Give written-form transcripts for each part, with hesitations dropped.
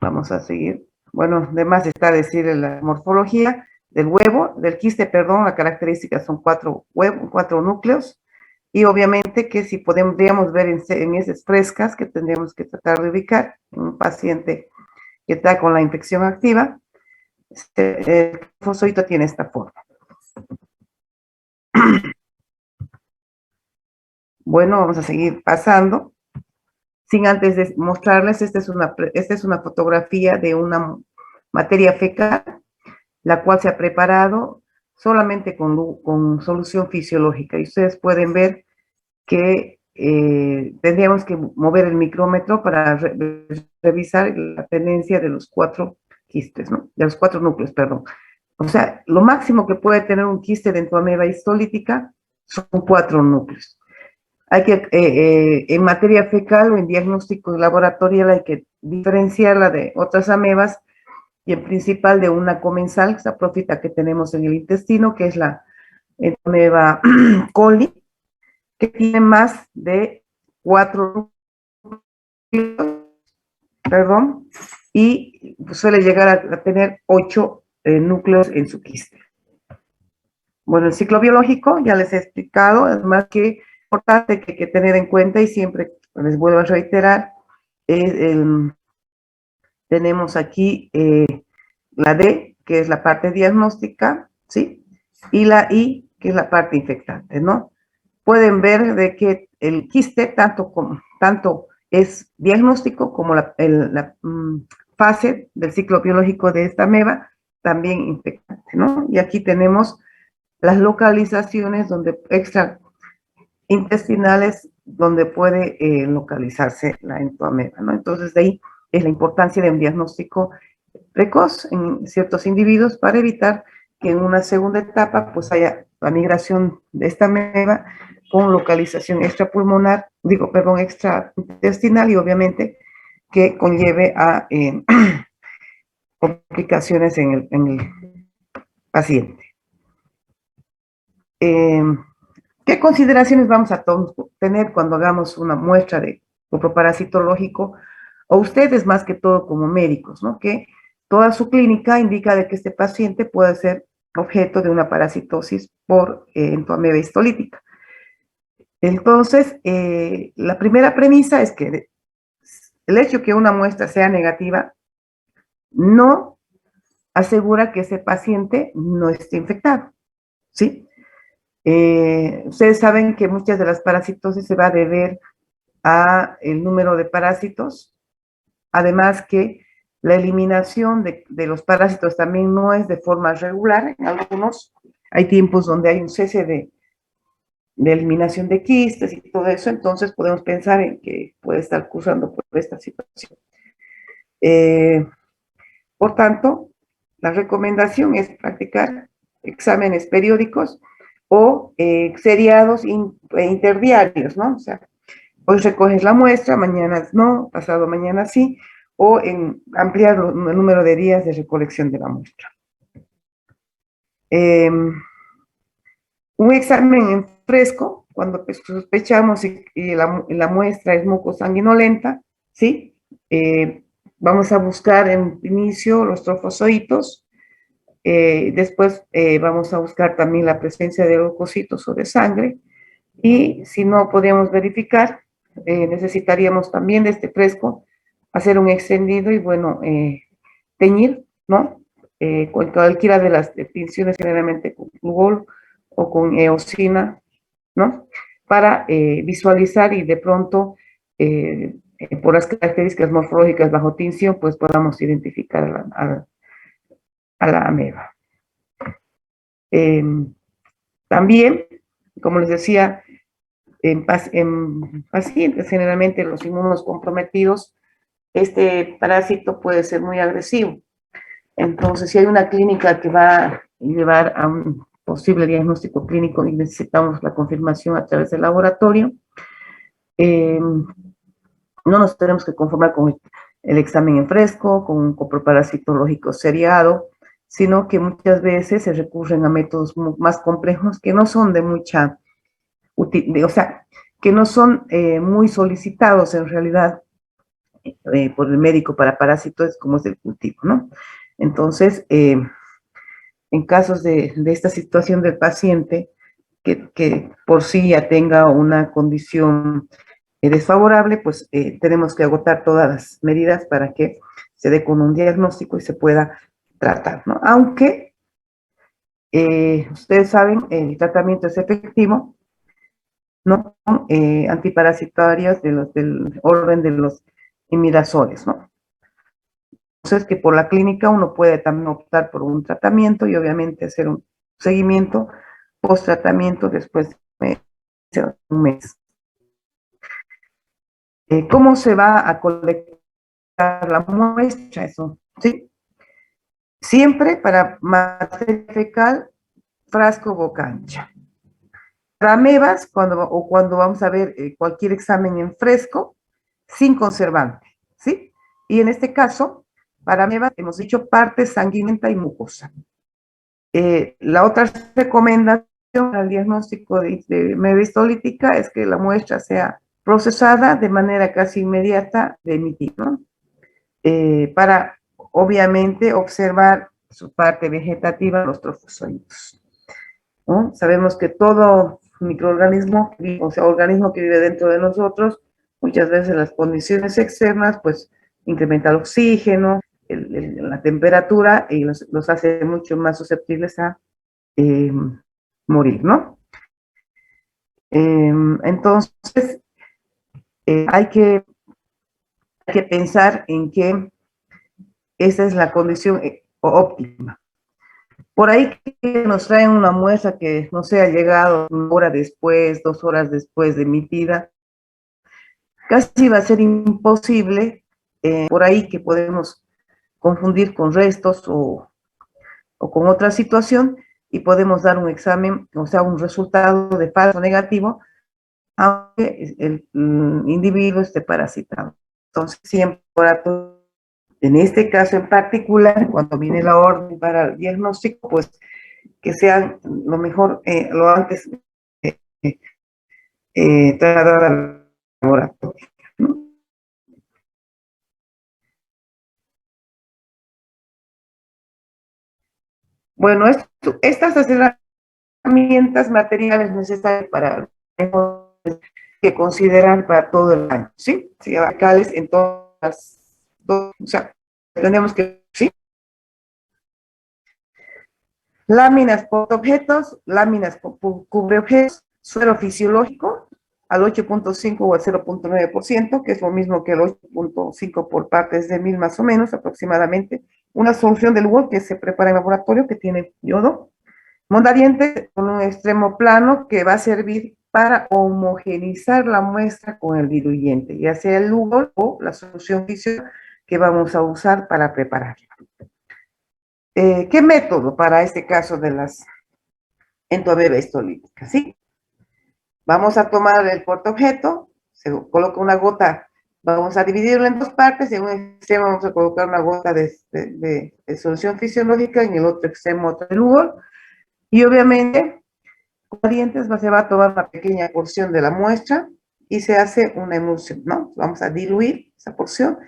Vamos a seguir. Bueno, además está decir la morfología del huevo, del quiste, perdón, las características son 4 núcleos, y obviamente que si podríamos ver en heces frescas que tendríamos que tratar de ubicar en un paciente que está con la infección activa, el fosfoito tiene esta forma. Bueno, vamos a seguir pasando. Sin antes de mostrarles, esta es una fotografía de una materia fecal, la cual se ha preparado solamente con solución fisiológica. Y ustedes pueden ver que tendríamos que mover el micrómetro para revisar la tendencia de los 4 quistes, ¿no? De los 4 núcleos, perdón. O sea, lo máximo que puede tener un quiste de ameba histolítica son 4 núcleos. Hay que, en materia fecal o en diagnóstico laboratorial, hay que diferenciarla de otras amebas, y en principal de una comensal, esa profita que tenemos en el intestino, que es la ameba coli, que tiene más de 4 núcleos, perdón, y suele llegar a tener 8 núcleos en su quiste. Bueno, el ciclo biológico, ya les he explicado, además que es importante que hay que tener en cuenta, y siempre les vuelvo a reiterar, tenemos aquí la D, que es la parte diagnóstica, ¿sí? Y la I, que es la parte infectante, ¿no? Pueden ver de que el quiste tanto es diagnóstico como la fase del ciclo biológico de esta ameba, también infectante, ¿no? Y aquí tenemos las localizaciones extraintestinales donde puede localizarse la entoameba, ¿no? Entonces, de ahí es la importancia de un diagnóstico precoz en ciertos individuos para evitar que en una segunda etapa pues haya la migración de esta ameba con localización extrapulmonar, extraintestinal, y obviamente que conlleve a complicaciones en el paciente. ¿Qué consideraciones vamos a tener cuando hagamos una muestra de grupo parasitológico? O ustedes más que todo como médicos, ¿no? Que toda su clínica indica de que este paciente puede ser objeto de una parasitosis por entoameba histolítica. Entonces, la primera premisa es que el hecho de que una muestra sea negativa no asegura que ese paciente no esté infectado, ¿sí? Ustedes saben que muchas de las parasitosis se va a deber a el número de parásitos, además que la eliminación de los parásitos también no es de forma regular. En algunos hay tiempos donde hay un cese de eliminación de quistes y todo eso, entonces podemos pensar en que puede estar cursando por esta situación. Por tanto, la recomendación es practicar exámenes periódicos o seriados interdiarios, ¿no? O sea, hoy recoges la muestra, mañana no, pasado mañana sí, o ampliar el número de días de recolección de la muestra. Un examen en fresco, cuando sospechamos y la muestra es mucosanguinolenta, ¿sí? Vamos a buscar en inicio los trofozoitos, después vamos a buscar también la presencia de leucocitos o de sangre, y si no podemos verificar, necesitaríamos también de este fresco hacer un extendido y, bueno, teñir, ¿no? Con cualquiera de las tinciones, generalmente con flúor o con eosina, ¿no? Para visualizar y de pronto, por las características morfológicas bajo tinción, pues podamos identificar a la ameba. También, como les decía, en pacientes generalmente los inmunocomprometidos, este parásito puede ser muy agresivo. Entonces, si hay una clínica que va a llevar a un posible diagnóstico clínico y necesitamos la confirmación a través del laboratorio, no nos tenemos que conformar con el examen en fresco, con un coproparasitológico seriado, sino que muchas veces se recurren a métodos más complejos que no son de mucha utilidad, o sea, que no son muy solicitados en realidad por el médico para parásitos como es el cultivo, ¿no? Entonces, en casos de esta situación del paciente, que por sí ya tenga una condición desfavorable, pues tenemos que agotar todas las medidas para que se dé con un diagnóstico y se pueda tratar, ¿no? Aunque ustedes saben, el tratamiento es efectivo, ¿no? Antiparasitarios del orden de los imidazoles, ¿no? Entonces, que por la clínica uno puede también optar por un tratamiento y obviamente hacer un seguimiento post-tratamiento después de un mes. ¿Cómo se va a colectar la muestra? Eso, ¿sí? Siempre para materia fecal, frasco boca ancha. Para amebas, cuando vamos a ver cualquier examen en fresco, sin conservante, ¿sí? Y en este caso, para amebas hemos dicho parte sanguinenta y mucosa. La otra recomendación al diagnóstico de ameba histolítica es que la muestra sea procesada de manera casi inmediata de emitir, ¿no? Para obviamente observar su parte vegetativa, los trofozoitos, ¿no? Sabemos que todo microorganismo, o sea, organismo que vive dentro de nosotros, muchas veces las condiciones externas, pues incrementa el oxígeno, la temperatura y los hace mucho más susceptibles a eh, morir, ¿no? Entonces, hay que pensar en que esa es la condición óptima. Por ahí que nos traen una muestra que no sé, ha llegado una hora después, 2 horas después de emitida, casi va a ser imposible, por ahí que podemos confundir con restos o con otra situación y podemos dar un examen, o sea, un resultado de falso negativo, aunque el individuo esté parasitado. Entonces, siempre en este caso en particular, cuando viene la orden para el diagnóstico, pues que sean lo mejor, lo antes trasladar al laboratorio, ¿no? Bueno, estas herramientas materiales necesarias para que considerar para todo el año, ¿sí? Sí, locales en o sea, tenemos que, ¿sí? Láminas portaobjetos, láminas cubreobjetos, suero fisiológico al 8.5 o al 0.9%, que es lo mismo que el 8.5 por partes de mil más o menos aproximadamente. Una solución del WOL que se prepara en laboratorio que tiene yodo. Mondadiente con un extremo plano que va a servir para homogenizar la muestra con el diluyente, ya sea el Lugol o la solución fisiológica que vamos a usar para prepararla. ¿Qué método para este caso de las entomebas histolíticas? ¿Sí? Vamos a tomar el portaobjeto, se coloca una gota, vamos a dividirlo en dos partes, en un extremo vamos a colocar una gota de solución fisiológica, en el otro extremo otro de Lugol, y obviamente con dientes se va a tomar una pequeña porción de la muestra y se hace una emulsión, ¿no? Vamos a diluir esa porción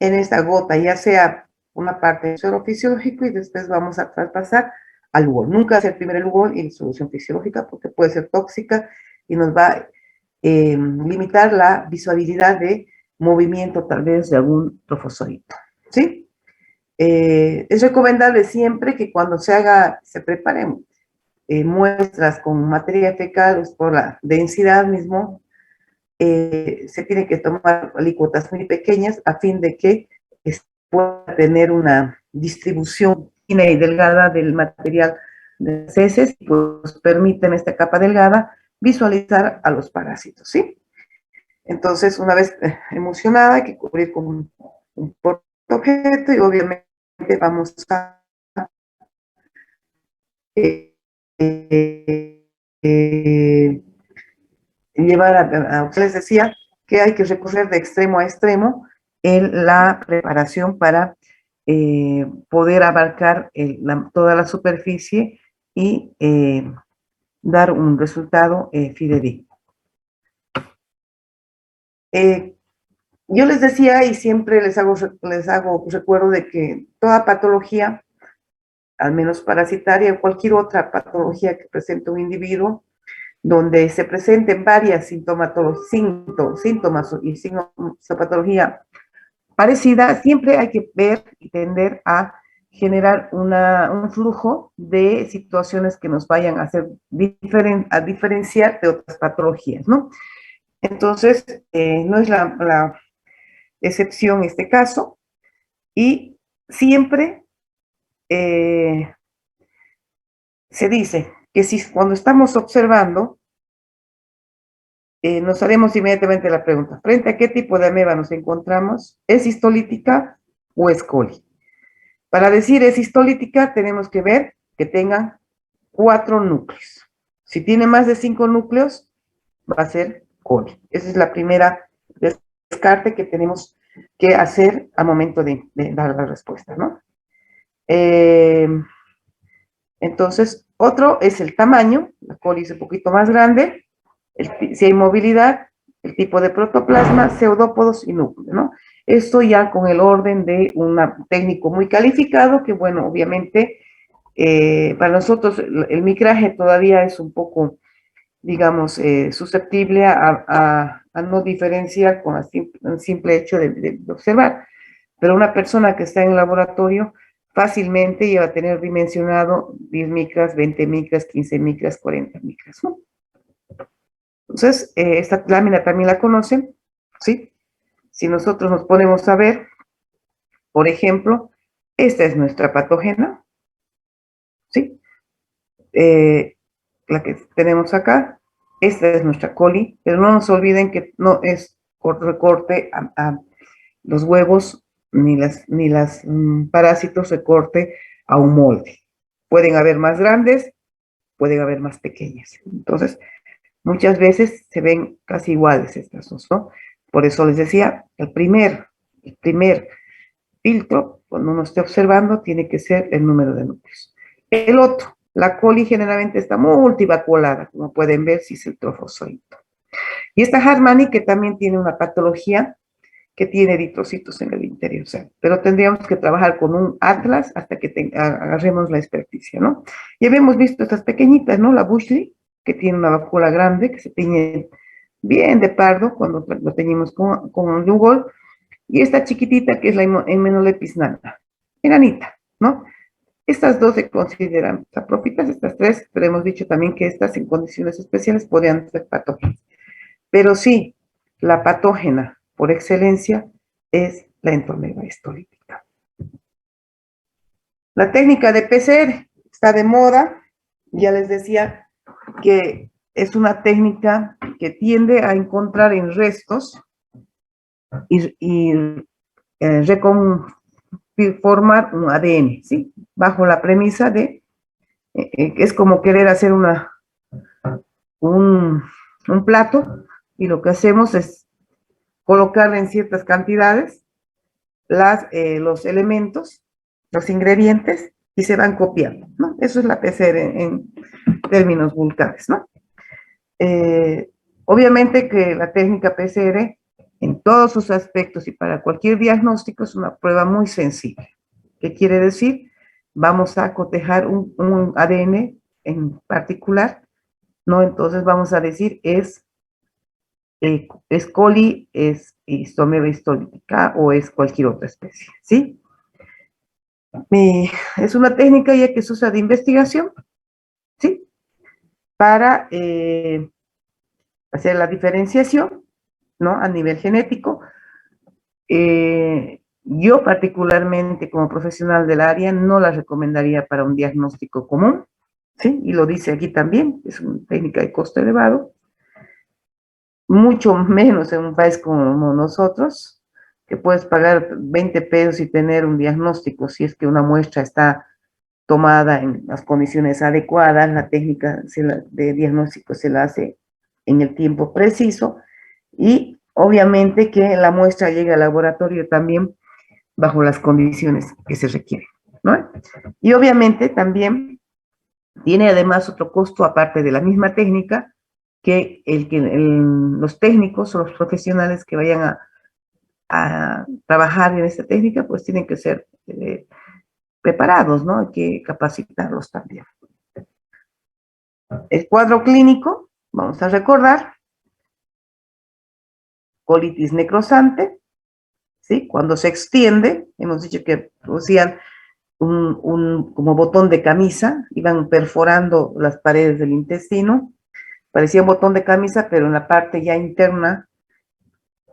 en esta gota, ya sea una parte del suero fisiológico y después vamos a traspasar al Lugol. Nunca hacer primero el Lugol y la solución fisiológica porque puede ser tóxica y nos va a limitar la visualidad de movimiento tal vez de algún trofozoito, ¿sí? Es recomendable siempre que cuando se preparen muestras con materia fecal, pues, por la densidad mismo, se tiene que tomar alícuotas muy pequeñas a fin de que pueda tener una distribución fina y delgada del material de las heces, pues permiten esta capa delgada visualizar a los parásitos, ¿sí? Entonces, una vez emulsionada, hay que cubrir con un portaobjeto y obviamente vamos a eh, eh, llevar les decía que hay que recorrer de extremo a extremo en la preparación para poder abarcar toda la superficie y dar un resultado fidedigno. yo les decía y siempre les hago recuerdo de que toda patología, al menos parasitaria o cualquier otra patología que presente un individuo, donde se presenten varias síntomas y sintomatología parecida, siempre hay que ver y tender a generar un flujo de situaciones que nos vayan a hacer a diferenciar de otras patologías, ¿no? Entonces, no es la excepción este caso, y siempre eh, se dice que si cuando estamos observando, nos haremos inmediatamente la pregunta, ¿frente a qué tipo de ameba nos encontramos? ¿Es histolítica o es coli? Para decir es histolítica, tenemos que ver que tengan 4 núcleos. Si tiene más de 5 núcleos, va a ser coli. Esa es la primera descarte que tenemos que hacer al momento de dar la respuesta, ¿no? Entonces, otro es el tamaño, la coli es un poquito más grande, si hay movilidad, el tipo de protoplasma, pseudópodos y núcleo, ¿no? Esto ya con el orden de un técnico muy calificado, que bueno, obviamente, para nosotros el micraje todavía es un poco, digamos, susceptible a no diferenciar con el simple hecho de observar. Pero una persona que está en el laboratorio fácilmente ya va a tener dimensionado 10 micras, 20 micras, 15 micras, 40 micras, ¿no? Entonces, esta lámina también la conocen, ¿sí? Si nosotros nos ponemos a ver, por ejemplo, esta es nuestra patógena, ¿sí? La que tenemos acá, esta es nuestra coli, pero no nos olviden que no es recorte a los huevos ni las parásitos recorte a un molde. Pueden haber más grandes, pueden haber más pequeñas. Entonces, muchas veces se ven casi iguales estas dos, ¿no? Por eso les decía, el primer filtro, cuando uno esté observando, tiene que ser el número de núcleos. El otro, la coli generalmente está multivacuolada, como pueden ver si es el trofozoito. Y esta Harmani, que también tiene una patología que tiene eritrocitos en el interior, o sea, pero tendríamos que trabajar con un atlas hasta que agarremos la experticia, ¿no? Ya habíamos visto estas pequeñitas, ¿no? La Bushley, que tiene una vacuola grande, que se tiñe bien de pardo cuando lo teñimos con Lugol, y esta chiquitita que es la Hemenolepis nana, enanita, ¿no? Estas dos se consideran saprófitas, estas tres, pero hemos dicho también que estas en condiciones especiales podrían ser patógenas. Pero sí, la patógena por excelencia es la entomega histolítica. La técnica de PCR está de moda, ya les decía que es una técnica que tiende a encontrar en restos y formar un ADN, ¿sí? Bajo la premisa de que es como querer hacer un plato y lo que hacemos es colocarle en ciertas cantidades los elementos, los ingredientes, y se van copiando, ¿no? Eso es la PCR en términos vulgares, ¿no? Obviamente que la técnica PCR, en todos sus aspectos y para cualquier diagnóstico, es una prueba muy sensible. ¿Qué quiere decir? Vamos a cotejar un ADN en particular, ¿no? Entonces vamos a decir es coli, es Histomega histolítica o es cualquier otra especie, ¿sí? Es una técnica ya que se usa de investigación, ¿sí? Para hacer la diferenciación, ¿no? A nivel genético. Yo particularmente como profesional del área no la recomendaría para un diagnóstico común, ¿sí? Y lo dice aquí también, es una técnica de costo elevado, mucho menos en un país como nosotros, que puedes pagar 20 pesos y tener un diagnóstico si es que una muestra está tomada en las condiciones adecuadas, la técnica de diagnóstico se la hace en el tiempo preciso y obviamente que la muestra llegue al laboratorio también bajo las condiciones que se requieren, ¿no? Y obviamente también tiene además otro costo aparte de la misma técnica, que los técnicos o los profesionales que vayan a trabajar en esta técnica, pues tienen que ser preparados, ¿no? Hay que capacitarlos también. El cuadro clínico, vamos a recordar, colitis necrosante, ¿sí? Cuando se extiende, hemos dicho que producían como botón de camisa, iban perforando las paredes del intestino, parecía un botón de camisa, pero en la parte ya interna,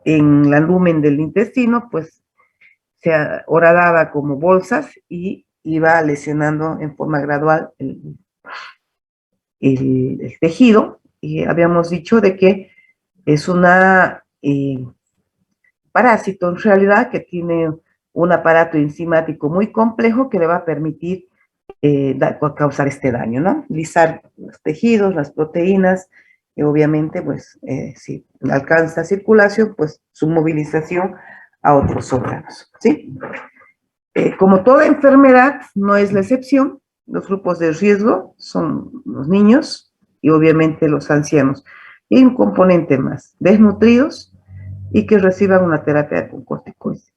en la lumen del intestino, pues se horadaba como bolsas y iba lesionando en forma gradual el tejido. Y habíamos dicho de que es una parásito en realidad que tiene un aparato enzimático muy complejo que le va a permitir causar este daño, ¿no? Lisar los tejidos, las proteínas, y obviamente, pues, si alcanza circulación, pues su movilización a otros órganos, ¿sí? Como toda enfermedad, no es la excepción. Los grupos de riesgo son los niños y obviamente los ancianos. Y un componente más, desnutridos y que reciban una terapia con corticoides.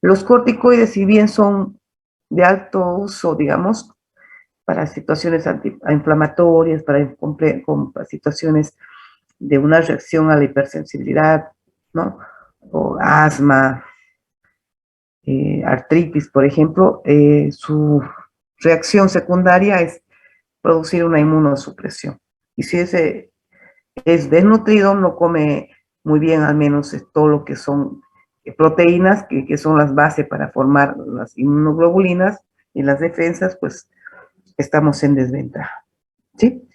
Los corticoides, si bien son de alto uso, digamos, para situaciones antiinflamatorias, para situaciones de una reacción a la hipersensibilidad, ¿no? O asma, artritis, por ejemplo, su reacción secundaria es producir una inmunosupresión. Y si ese es desnutrido, no come muy bien, al menos todo lo que son proteínas, que son las bases para formar las inmunoglobulinas y las defensas, pues estamos en desventaja, ¿sí?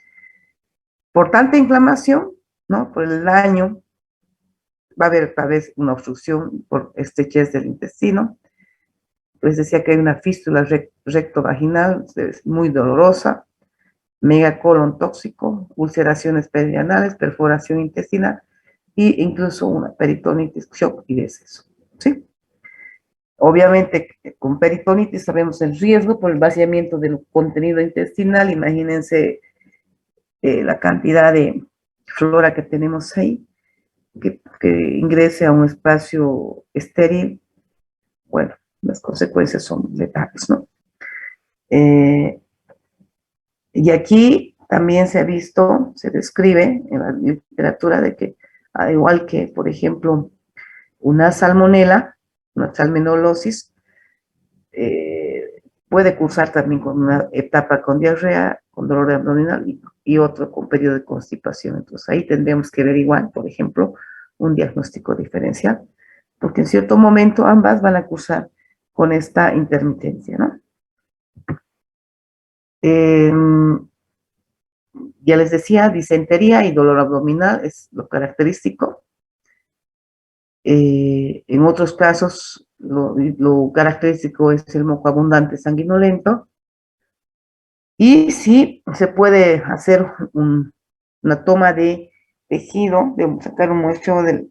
Por tanta inflamación, ¿no? Por el daño, va a haber tal vez una obstrucción por estrechez del intestino. Les decía que hay una fístula rectovaginal, es muy dolorosa, megacolon tóxico, ulceraciones perianales, perforación intestinal e incluso una peritonitis, shock y deceso, ¿sí? Obviamente, con peritonitis sabemos el riesgo por el vaciamiento del contenido intestinal. Imagínense la cantidad de flora que tenemos ahí, que ingrese a un espacio estéril. Bueno, las consecuencias son letales, ¿no? Y aquí también se ha visto, se describe en la literatura de que, al igual que, por ejemplo, una salmonela, una salmonellosis, puede cursar también con una etapa con diarrea, con dolor abdominal y otro con periodo de constipación. Entonces ahí tendremos que averiguar, por ejemplo, un diagnóstico diferencial, porque en cierto momento ambas van a cursar con esta intermitencia, ¿no? Ya les decía, disentería y dolor abdominal es lo característico. En otros casos, lo característico es el moco abundante sanguinolento. Y sí, se puede hacer una toma de tejido, de sacar un muestreo de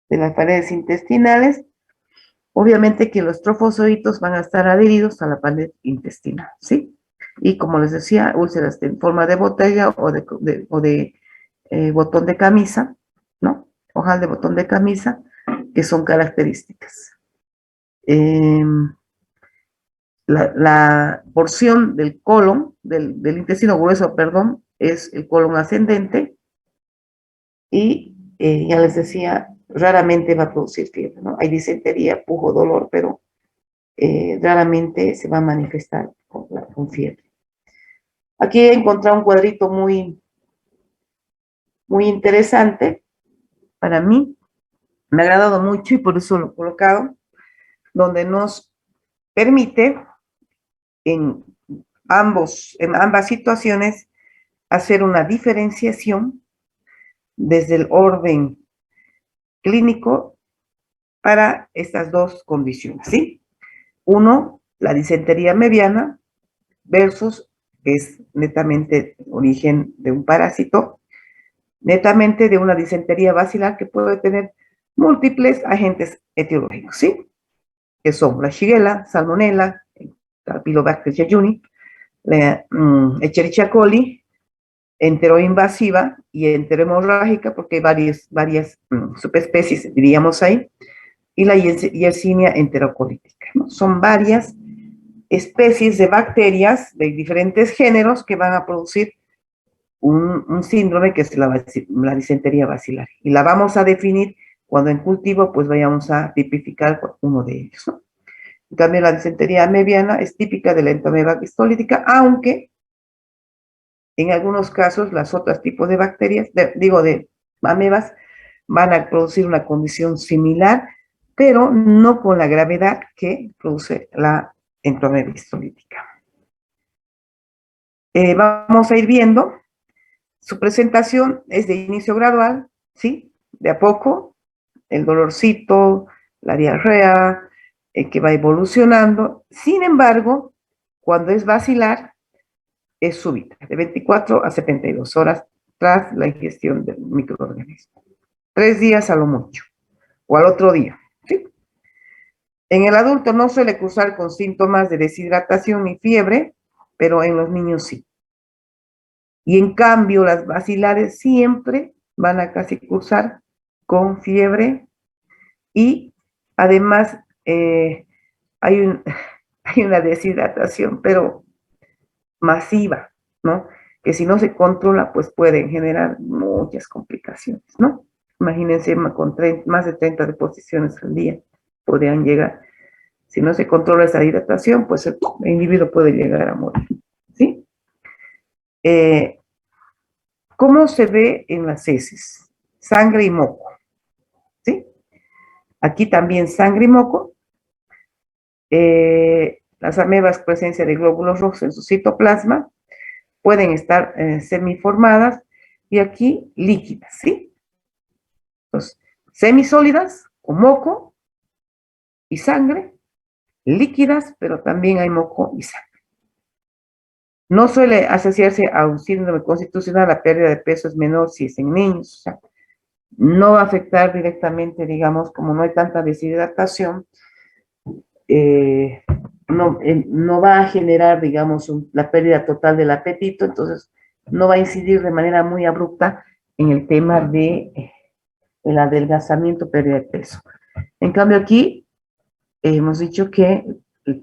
las paredes intestinales. Obviamente que los trofozoitos van a estar adheridos a la pared intestinal, ¿sí? Y como les decía, úlceras en forma de botella o de botón de camisa, ¿no? Ojal de botón de camisa, que son características. La porción del colon, del intestino grueso, perdón, es el colon ascendente y ya les decía, raramente va a producir fiebre, ¿no? Hay disentería, pujo, dolor, pero raramente se va a manifestar con fiebre. Aquí he encontrado un cuadrito muy, muy interesante para mí, me ha agradado mucho y por eso lo he colocado, donde nos permite en ambas situaciones hacer una diferenciación desde el orden clínico para estas dos condiciones, ¿sí? Uno, la disentería mediana versus, que es netamente origen de un parásito, netamente de una disentería bacilar que puede tener múltiples agentes etiológicos, ¿sí? Que son la Shigella, Salmonella, Campylobacter jejuni, la Escherichia coli, enteroinvasiva y enterohemorrágica, porque hay varias subespecies, diríamos ahí, y la Yersinia enterocolítica, ¿no? Son varias especies de bacterias de diferentes géneros que van a producir un síndrome que es la disentería basilar. Y la vamos a definir cuando en cultivo pues vayamos a tipificar uno de ellos, ¿no? En cambio, la disentería amebiana es típica de la entomeba histolítica, aunque en algunos casos los otros tipos de bacterias, de amebas, van a producir una condición similar, pero no con la gravedad que produce la entomeba histolítica. Vamos a ir viendo, su presentación es de inicio gradual, ¿sí? De a poco, el dolorcito, la diarrea, que va evolucionando. Sin embargo, cuando es basilar, es súbita, de 24 a 72 horas tras la ingestión del microorganismo. 3 días a lo mucho, o al otro día, ¿sí? En el adulto no suele cursar con síntomas de deshidratación ni fiebre, pero en los niños sí. Y en cambio, las basilares siempre van a casi cursar con fiebre y además hay una deshidratación, pero masiva, ¿no? Que si no se controla, pues pueden generar muchas complicaciones, ¿no? Imagínense con más de 30 deposiciones al día podrían llegar. Si no se controla esa hidratación, pues el individuo puede llegar a morir, ¿sí? ¿Cómo se ve en las heces? Sangre y moco, ¿sí? Aquí también sangre y moco. Las amebas, presencia de glóbulos rojos en su citoplasma, pueden estar semiformadas y aquí líquidas, ¿sí? Entonces, semisólidas o moco y sangre, líquidas, pero también hay moco y sangre. No suele asociarse a un síndrome constitucional, la pérdida de peso es menor si es en niños, o sea, no va a afectar directamente, digamos, como no hay tanta deshidratación, no va a generar, digamos, la pérdida total del apetito, entonces no va a incidir de manera muy abrupta en el tema de el adelgazamiento, pérdida de peso. En cambio aquí hemos dicho que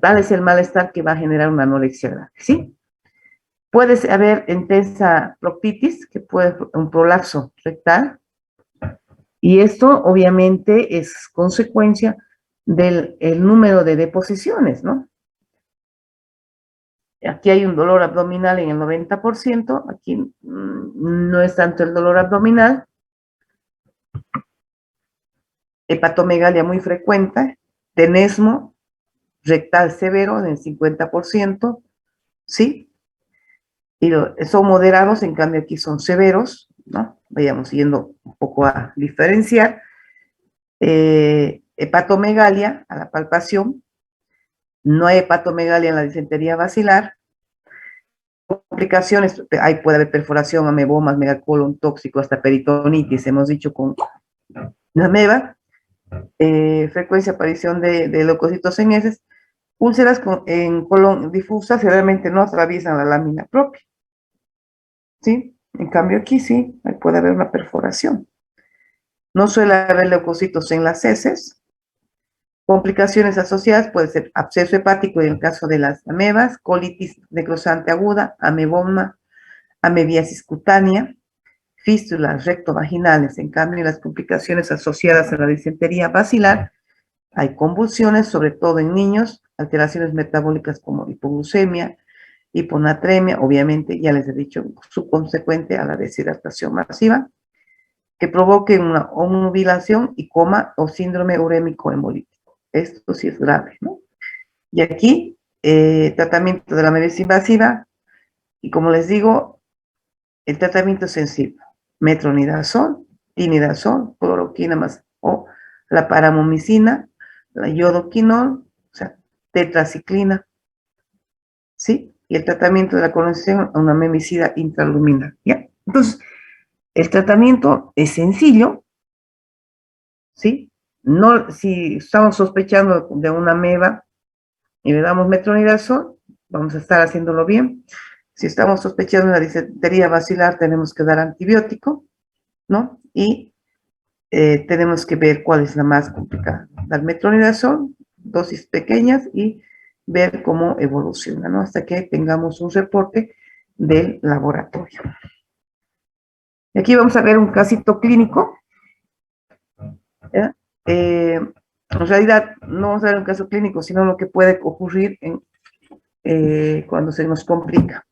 tal es el malestar que va a generar una anorexia grave, ¿sí? Puede haber intensa proctitis, que puede ser un prolapso rectal, y esto obviamente es consecuencia del número de deposiciones, ¿no? Aquí hay un dolor abdominal en el 90%, aquí no es tanto el dolor abdominal, hepatomegalia muy frecuente, tenesmo rectal severo en el 50%, ¿sí? Y son moderados, en cambio aquí son severos, ¿no? Vayamos yendo un poco a diferenciar. Hepatomegalia a la palpación, no hay hepatomegalia en la disentería basilar. Complicaciones, ahí puede haber perforación, amebomas, megacolon tóxico, hasta peritonitis, hemos dicho con la ameba. Frecuencia aparición de leucocitos en heces. Úlceras en colon difusas realmente no atraviesan la lámina propia, ¿sí? En cambio aquí sí, ahí puede haber una perforación. No suele haber leucocitos en las heces. Complicaciones asociadas puede ser absceso hepático en el caso de las amebas, colitis necrosante aguda, ameboma, amebiasis cutánea, fístulas rectovaginales. En cambio, las complicaciones asociadas a la disentería basilar, hay convulsiones, sobre todo en niños, alteraciones metabólicas como hipoglucemia, hiponatremia, obviamente, ya les he dicho, subconsecuente a la deshidratación masiva, que provoque una obnubilación y coma o síndrome urémico hemolítico. Esto sí es grave, ¿no? Y aquí, tratamiento de la amebiasis invasiva, y como les digo, el tratamiento es sencillo: metronidazol, tinidazol, cloroquina más, o la paramomicina, la iodoquinol, o sea, tetraciclina, ¿sí? Y el tratamiento de la colonización a una memicida intraluminal, ¿ya? Entonces, el tratamiento es sencillo, ¿sí? No, si estamos sospechando de una ameba y le damos metronidazol, vamos a estar haciéndolo bien. Si estamos sospechando de una disentería basilar, tenemos que dar antibiótico, ¿no? Y tenemos que ver cuál es la más complicada. Dar metronidazol, dosis pequeñas y ver cómo evoluciona, ¿no? Hasta que tengamos un reporte del laboratorio. Y aquí vamos a ver un casito clínico. En realidad, no vamos a ver un caso clínico, sino lo que puede ocurrir cuando se nos complica.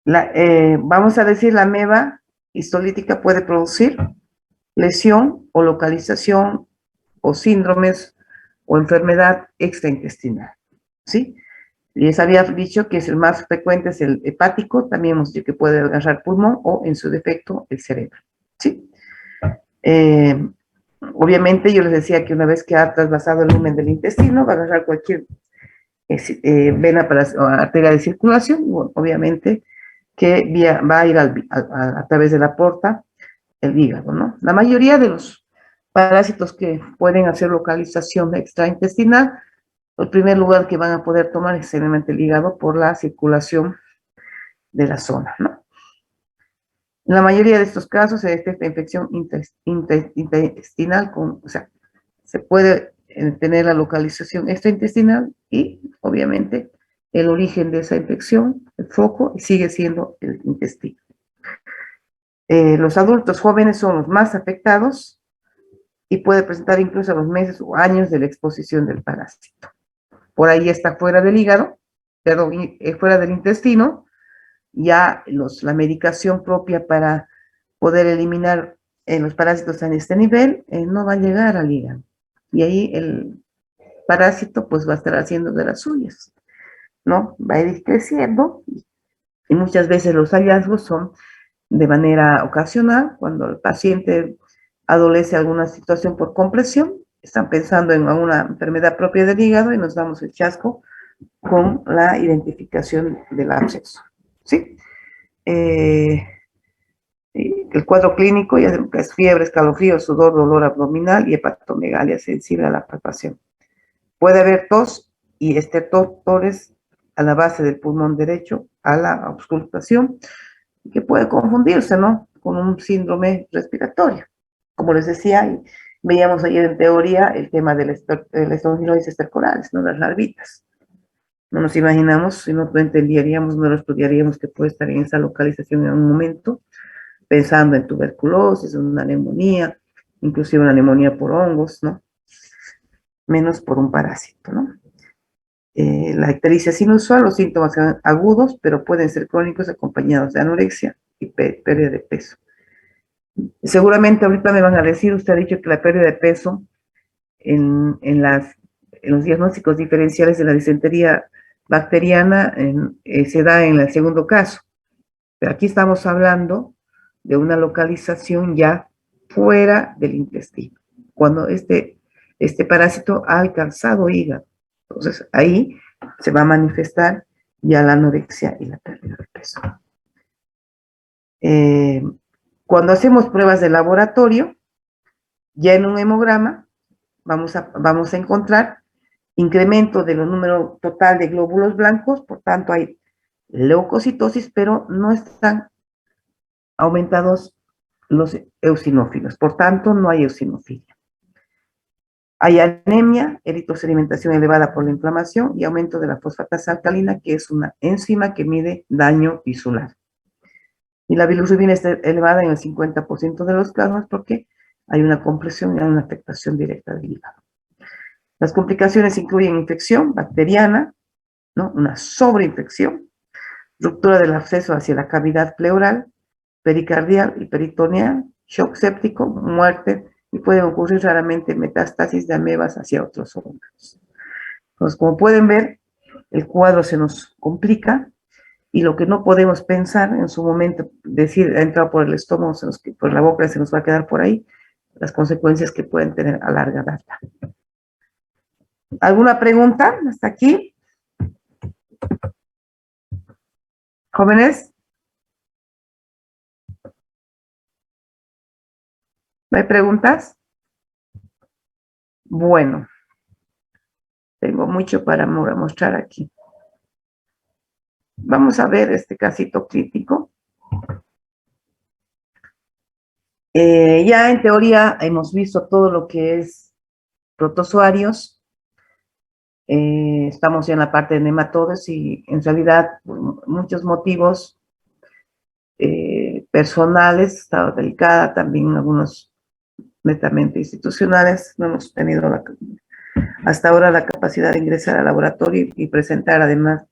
Vamos a decir, la ameba histolítica puede producir lesión o localización o síndromes o enfermedad extraintestinal, ¿sí? Les había dicho que es el más frecuente, es el hepático, también hemos dicho que puede agarrar pulmón o, en su defecto, el cerebro, ¿sí? Obviamente, yo les decía que una vez que ha trasvasado el lumen del intestino, va a agarrar cualquier vena o arteria de circulación, obviamente, que va a ir a través de la porta el hígado, ¿no? La mayoría de los parásitos que pueden hacer localización extraintestinal, el primer lugar que van a poder tomar es simplemente el hígado por la circulación de la zona, ¿no? En la mayoría de estos casos se detecta infección intestinal, o sea, se puede tener la localización extraintestinal y, obviamente, el origen de esa infección, el foco, sigue siendo el intestino. Los adultos jóvenes son los más afectados y puede presentar incluso a los meses o años de la exposición del parásito. Por ahí está fuera del hígado, perdón, fuera del intestino, ya la medicación propia para poder eliminar los parásitos a este nivel no va a llegar al hígado. Y ahí el parásito pues va a estar haciendo de las suyas, ¿no? Va a ir creciendo y muchas veces los hallazgos son de manera ocasional, cuando el paciente adolece alguna situación por compresión, están pensando en una enfermedad propia del hígado y nos damos el chasco con la identificación del absceso, ¿sí? El cuadro clínico ya es fiebre, escalofrío, sudor, dolor abdominal y hepatomegalia sensible a la palpación. Puede haber tos y estertores a la base del pulmón derecho, a la auscultación, que puede confundirse, ¿no?, con un síndrome respiratorio. Como les decía, veíamos ayer en teoría el tema de las eosinoides estercorales, ¿no?, las larvitas. No nos imaginamos, si no lo entenderíamos, no lo estudiaríamos, que puede estar en esa localización en un momento, pensando en tuberculosis, en una neumonía, inclusive una neumonía por hongos, ¿no? Menos por un parásito, ¿no? La ictericia es inusual, los síntomas son agudos, pero pueden ser crónicos acompañados de anorexia y pérdida de peso. Seguramente ahorita me van a decir, usted ha dicho que la pérdida de peso en los diagnósticos diferenciales de la disentería bacteriana se da en el segundo caso. Pero aquí estamos hablando de una localización ya fuera del intestino, cuando este parásito ha alcanzado hígado. Entonces, ahí se va a manifestar ya la anorexia y la pérdida de peso. Cuando hacemos pruebas de laboratorio, ya en un hemograma, vamos a encontrar incremento del número total de glóbulos blancos, por tanto hay leucocitosis, pero no están aumentados los eosinófilos, por tanto no hay eosinofilia. Hay anemia, eritrosedimentación elevada por la inflamación y aumento de la fosfatasa alcalina, que es una enzima que mide daño visual. Y la bilirrubina está elevada en el 50% de los casos porque hay una compresión y hay una afectación directa del hígado. Las complicaciones incluyen infección bacteriana, ¿no?, una sobreinfección, ruptura del acceso hacia la cavidad pleural, pericardial y peritoneal, shock séptico, muerte, y pueden ocurrir raramente metástasis de amebas hacia otros órganos. Entonces, como pueden ver, el cuadro se nos complica y lo que no podemos pensar en su momento, decir, ha entrado por el estómago, por la boca, se nos va a quedar por ahí, las consecuencias que pueden tener a larga data. ¿Alguna pregunta hasta aquí? ¿Jóvenes? ¿No hay preguntas? Bueno, tengo mucho para mostrar aquí. Vamos a ver este casito crítico. Ya en teoría hemos visto todo lo que es protozoarios, estamos ya en la parte de nematodos y en realidad por muchos motivos personales, estado delicada, también algunos netamente institucionales, no hemos tenido hasta ahora la capacidad de ingresar al laboratorio y presentar además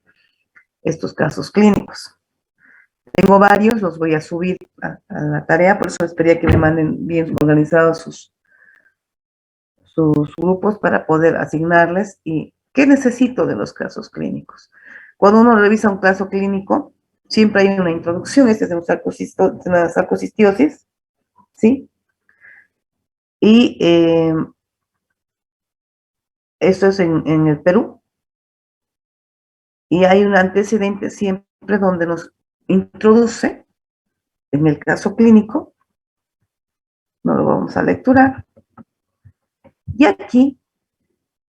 estos casos clínicos. Tengo varios, los voy a subir a la tarea, por eso esperaría que me manden bien organizados sus grupos para poder asignarles y qué necesito de los casos clínicos. Cuando uno revisa un caso clínico, siempre hay una introducción, este es de una sarcocistiosis, ¿sí? Y esto es en el Perú, y hay un antecedente siempre donde nos introduce en el caso clínico, no lo vamos a lecturar, y aquí,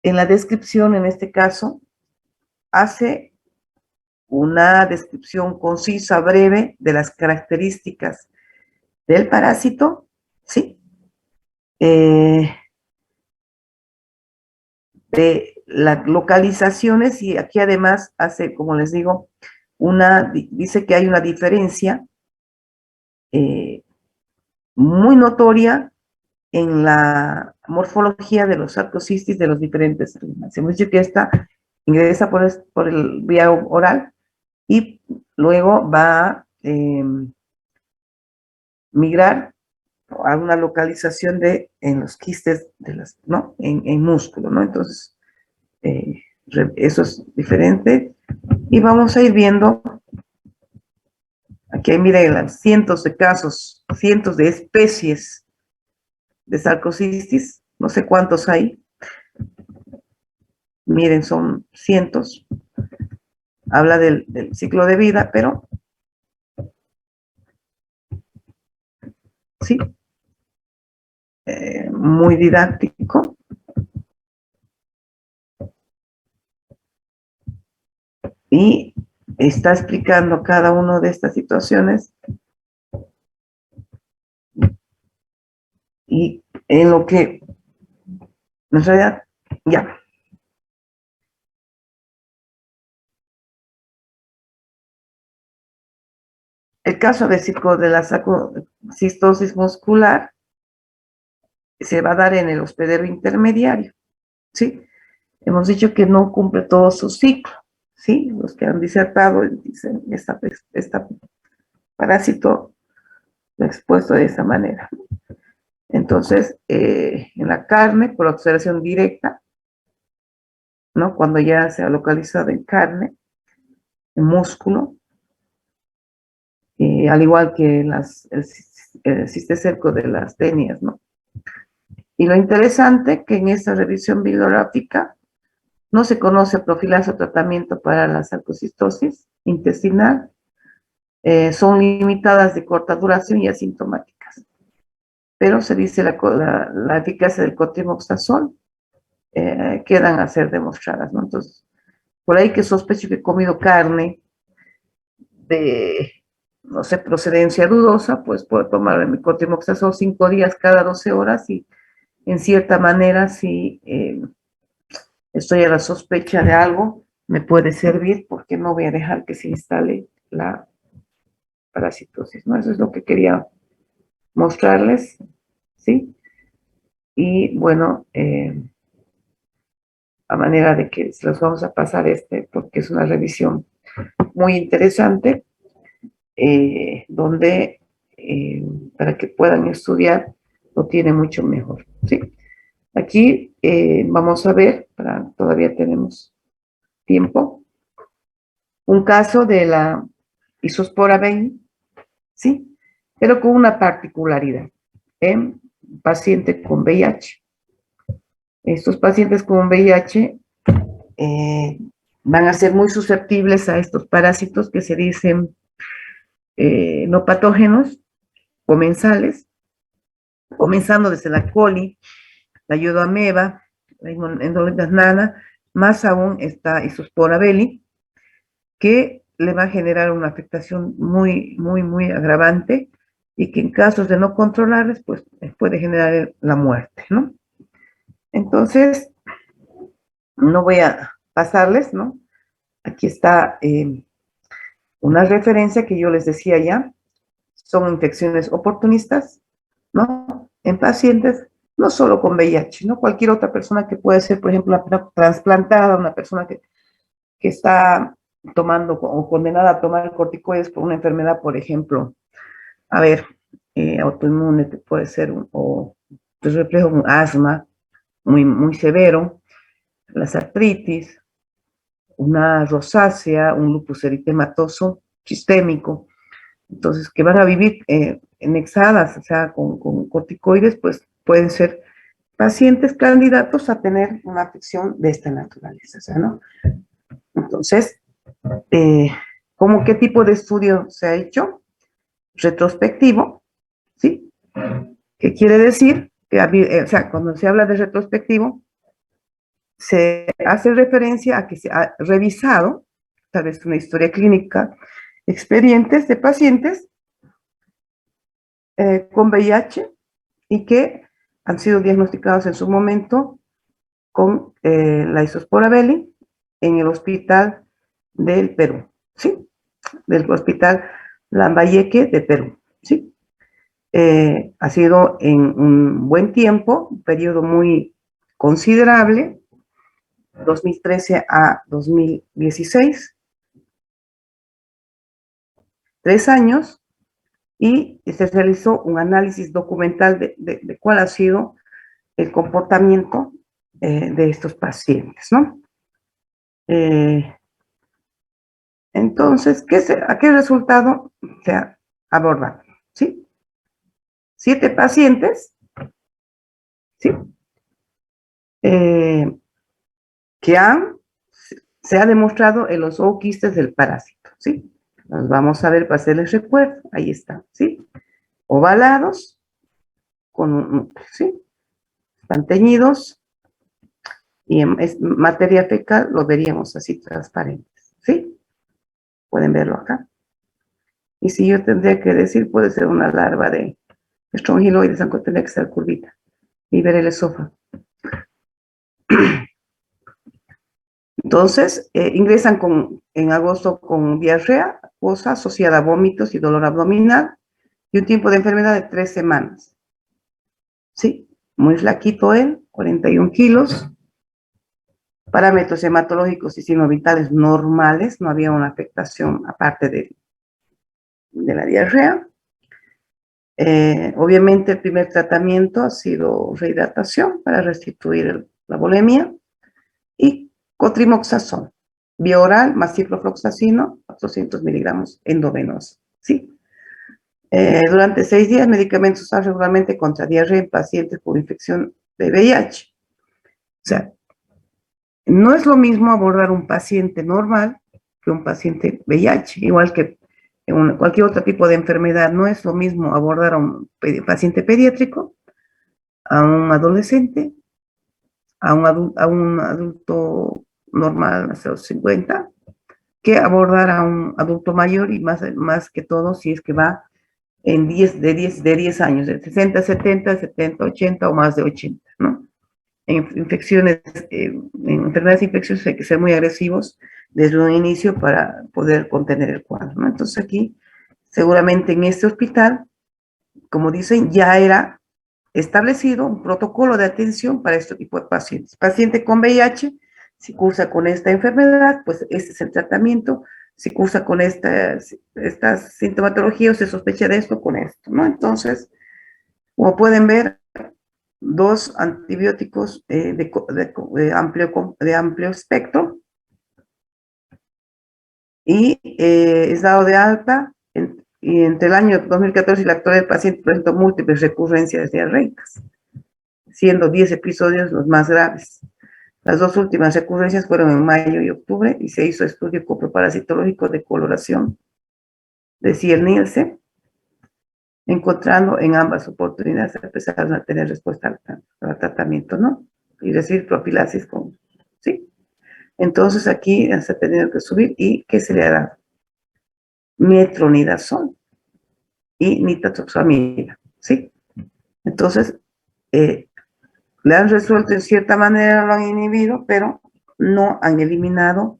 en la descripción, en este caso, hace una descripción concisa, breve, de las características del parásito, ¿sí? De las localizaciones, y aquí además hace, como les digo, dice que hay una diferencia eh, muy notoria en la morfología de los sarcocistis de los diferentes animales. Hemos dicho que esta ingresa por el vía oral y luego va a migrar a una localización en los quistes ¿no? En músculo, ¿no? Entonces, eso es diferente. Y vamos a ir viendo, aquí hay, miren, cientos de casos, cientos de especies de sarcocistis, no sé cuántos hay, miren, son cientos, habla del ciclo de vida, pero sí, muy didáctico. Y está explicando cada una de estas situaciones y en lo que, en realidad, ya. El caso de la sarcocistosis muscular se va a dar en el hospedero intermediario, ¿sí? Hemos dicho que no cumple todo su ciclo, ¿sí? Los que han disertado dicen, esta parásito lo expuesto de esa manera. Entonces, en la carne, por observación directa, ¿no? Cuando ya se ha localizado en carne, en músculo, al igual que el cisticerco de las tenias, ¿no? Y lo interesante que en esta revisión bibliográfica no se conoce profilaxis o tratamiento para la sarcocistosis intestinal, son limitadas de corta duración y asintomáticas. Pero se dice la eficacia del cotrimoxazol quedan a ser demostradas, ¿no? Entonces, por ahí que sospecho que he comido carne de, no sé, procedencia dudosa, pues puedo tomar mi cotrimoxazol 5 días cada 12 horas y en cierta manera, si estoy a la sospecha de algo, me puede servir porque no voy a dejar que se instale la parasitosis, ¿no? Eso es lo que quería mostrarles, ¿sí? Y bueno, a manera de que se los vamos a pasar porque es una revisión muy interesante, donde para que puedan estudiar lo tiene mucho mejor, ¿sí? Aquí vamos a ver, todavía tenemos tiempo, un caso de la isospora Bain, ¿sí? Pero con una particularidad, en paciente con VIH. Estos pacientes con VIH van a ser muy susceptibles a estos parásitos que se dicen no patógenos, comensales, comenzando desde la coli, la iodoameba, la Endolimnas nana, más aún esta isospora belli, que le va a generar una afectación muy, muy, muy agravante y que en casos de no controlarles, pues puede generar la muerte, ¿no? Entonces, no voy a pasarles, ¿no? Aquí está una referencia que yo les decía ya, son infecciones oportunistas, ¿no? En pacientes, no solo con VIH, ¿no? Cualquier otra persona que puede ser, por ejemplo, una persona trasplantada, una persona que está tomando o condenada a tomar corticoides por una enfermedad, por ejemplo, a ver, autoinmune, que puede ser, o pues reflejo un asma muy severo, las artritis, una rosácea, un lupus eritematoso sistémico, entonces que van a vivir anexadas, o sea, con corticoides, pues pueden ser pacientes candidatos a tener una afección de esta naturaleza, o sea, ¿no? Entonces, eh, ¿cómo qué tipo de estudio se ha hecho? Retrospectivo, ¿sí? ¿Qué quiere decir? Que, o sea, cuando se habla de retrospectivo, se hace referencia a que se ha revisado, tal vez una historia clínica, expedientes de pacientes con VIH y que han sido diagnosticados en su momento con la isospora belli en el hospital del Perú, ¿sí? Del hospital Lambayeque de Perú, ¿sí? Ha sido en un buen tiempo, un periodo muy considerable, 2013 a 2016, 3 años, y se realizó un análisis documental de cuál ha sido el comportamiento de estos pacientes, ¿no? Entonces, ¿a qué resultado se ha abordado? ¿Sí? 7 pacientes, ¿sí? Eh, que se ha demostrado en los ooquistes del parásito, ¿sí? Los vamos a ver para hacerles recuerdo, ahí está, ¿sí? Ovalados, con un núcleo, ¿sí? Están teñidos y en materia fecal lo veríamos así transparentes, ¿sí? Pueden verlo acá. Y si yo tendría que decir, puede ser una larva de estrongiloides, aunque tendría que ser curvita, y ver el esófago. Entonces, ingresan en agosto con diarrea acuosa asociada a vómitos y dolor abdominal y un tiempo de enfermedad de 3 semanas. Sí, muy flaquito él, 41 kilos, parámetros hematológicos y signos vitales normales, no había una afectación aparte de la diarrea. Obviamente el primer tratamiento ha sido rehidratación para restituir la volemia y cotrimoxazol, vía oral más ciprofloxacino, 400 miligramos endovenoso, ¿sí? Durante 6 días, medicamentos usados regularmente contra diarrea en pacientes por infección de VIH. O sea, no es lo mismo abordar un paciente normal que un paciente VIH, igual que cualquier otro tipo de enfermedad. No es lo mismo abordar a un paciente pediátrico, a un adolescente, a un adulto normal hasta los 50, que abordar a un adulto mayor y más que todo si es que va en 10 años, de 60, 70, 70, 80 o más de 80, ¿no? En infecciones, en enfermedades infecciosas hay que ser muy agresivos desde un inicio para poder contener el cuadro, ¿no? Entonces aquí, seguramente en este hospital, como dicen, ya era establecido un protocolo de atención para este tipo de pacientes. Paciente con VIH, si cursa con esta enfermedad, pues este es el tratamiento. Si cursa con esta sintomatología o se sospecha de esto, con esto, ¿no? Entonces, como pueden ver, 2 antibióticos de amplio espectro y es dado de alta y entre el año 2014 y la actual el paciente presentó múltiples recurrencias diarreicas, siendo 10 episodios los más graves. Las 2 últimas recurrencias fueron en mayo y octubre y se hizo estudio coproparasitológico de coloración de Ziel-Nielsen, encontrando en ambas oportunidades empezaron a tener respuesta al tratamiento, ¿no? Y recibir profilaxis con, ¿sí? Entonces aquí se ha tenido que subir y ¿qué se le ha dado? Metronidazol y nitazoxamida, ¿sí? Entonces, le han resuelto en cierta manera, lo han inhibido, pero no han eliminado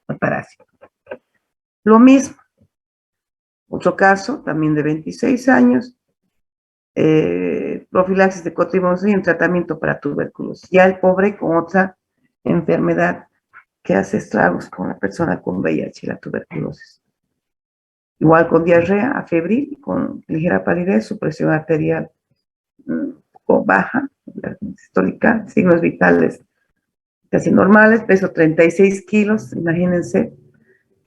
el parásito. Lo mismo, otro caso, también de 26 años, profilaxis de cotrimoxina en tratamiento para tuberculosis. Ya el pobre con otra enfermedad que hace estragos con la persona con VIH, la tuberculosis. Igual con diarrea febril, con ligera palidez, su presión arterial poco baja, sistólica, signos vitales casi normales, peso 36 kilos, imagínense,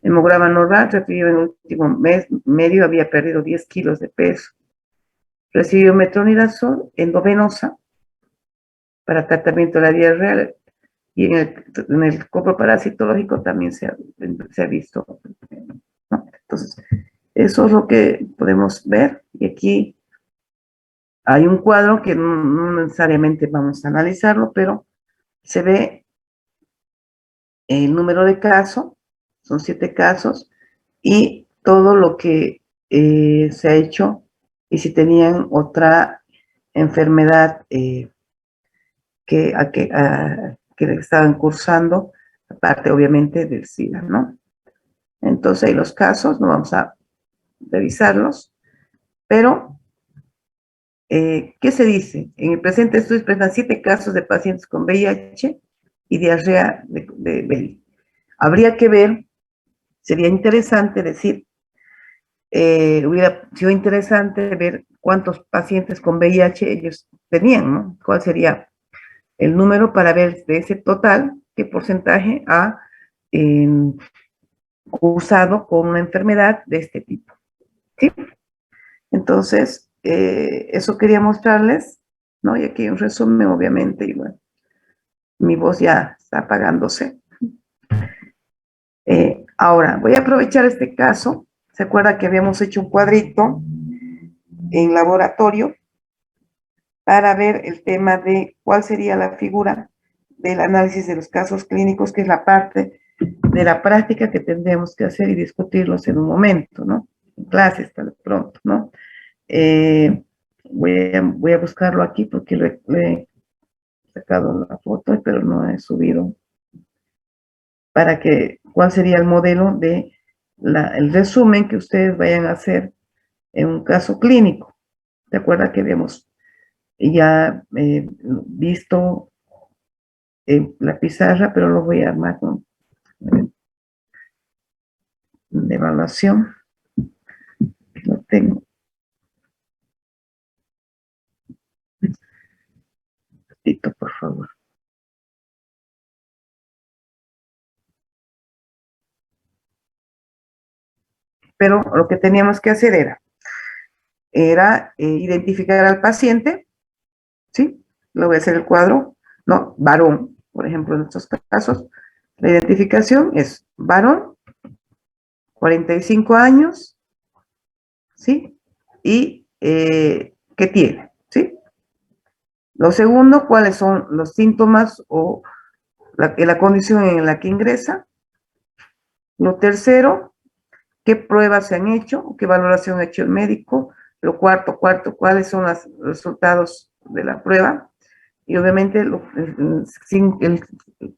hemograma normal, recibió en el último mes medio, había perdido 10 kilos de peso. Recibió metronidazol endovenosa para tratamiento de la diarrea y en el copro parasitológico también se ha visto, ¿no? Entonces, eso es lo que podemos ver y aquí hay un cuadro que no necesariamente vamos a analizarlo, pero se ve el número de casos, son 7 casos, y todo lo que se ha hecho y si tenían otra enfermedad que estaban cursando, aparte obviamente del SIDA, ¿no? Entonces, los casos, no vamos a revisarlos, pero, ¿qué se dice? En el presente estudio presentan 7 casos de pacientes con VIH y diarrea de Beli. Habría que ver, sería interesante decir, hubiera sido interesante ver cuántos pacientes con VIH ellos tenían, ¿no? ¿Cuál sería el número para ver de ese total qué porcentaje ha cursado con una enfermedad de este tipo? ¿Sí? Entonces, eso quería mostrarles, ¿no? Y aquí un resumen, obviamente, y bueno, mi voz ya está apagándose. Ahora, voy a aprovechar este caso. ¿Se acuerda que habíamos hecho un cuadrito en laboratorio para ver el tema de cuál sería la figura del análisis de los casos clínicos, que es la parte de la práctica que tendremos que hacer y discutirlos en un momento, ¿no? En clases, tal pronto, ¿no? Voy a buscarlo aquí porque le he sacado la foto, pero no he subido para que, cuál sería el modelo de el resumen que ustedes vayan a hacer en un caso clínico. ¿Se acuerda que habíamos ya visto la pizarra, pero lo voy a armar con de evaluación? Lo tengo. Tito, por favor. Pero lo que teníamos que hacer era identificar al paciente, ¿sí? Lo voy a hacer el cuadro, no, varón, por ejemplo, en estos casos, la identificación es varón, 45 años, ¿sí? Y ¿qué tiene? ¿Sí? Lo segundo, cuáles son los síntomas o la condición en la que ingresa. Lo tercero, qué pruebas se han hecho, qué valoración ha hecho el médico. Lo cuarto, cuáles son los resultados de la prueba. Y obviamente el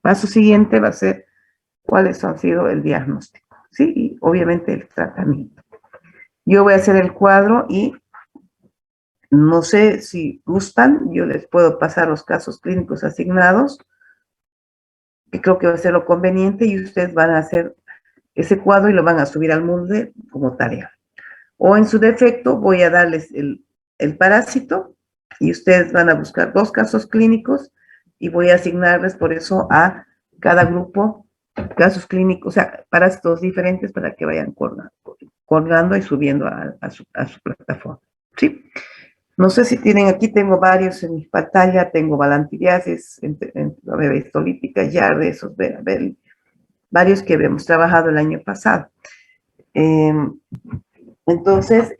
paso siguiente va a ser cuáles han sido el diagnóstico, ¿sí? Y obviamente el tratamiento. Yo voy a hacer el cuadro y no sé si gustan, yo les puedo pasar los casos clínicos asignados, que creo que va a ser lo conveniente, y ustedes van a hacer ese cuadro y lo van a subir al Moodle como tarea. O en su defecto voy a darles el parásito y ustedes van a buscar 2 casos clínicos y voy a asignarles por eso a cada grupo casos clínicos, o sea, parásitos diferentes para que vayan colgando y subiendo a su plataforma. ¿Sí? No sé si tienen aquí, tengo varios en mi pantalla, tengo balantidiasis, histolítica, ya de esos, varios que habíamos trabajado el año pasado. Entonces,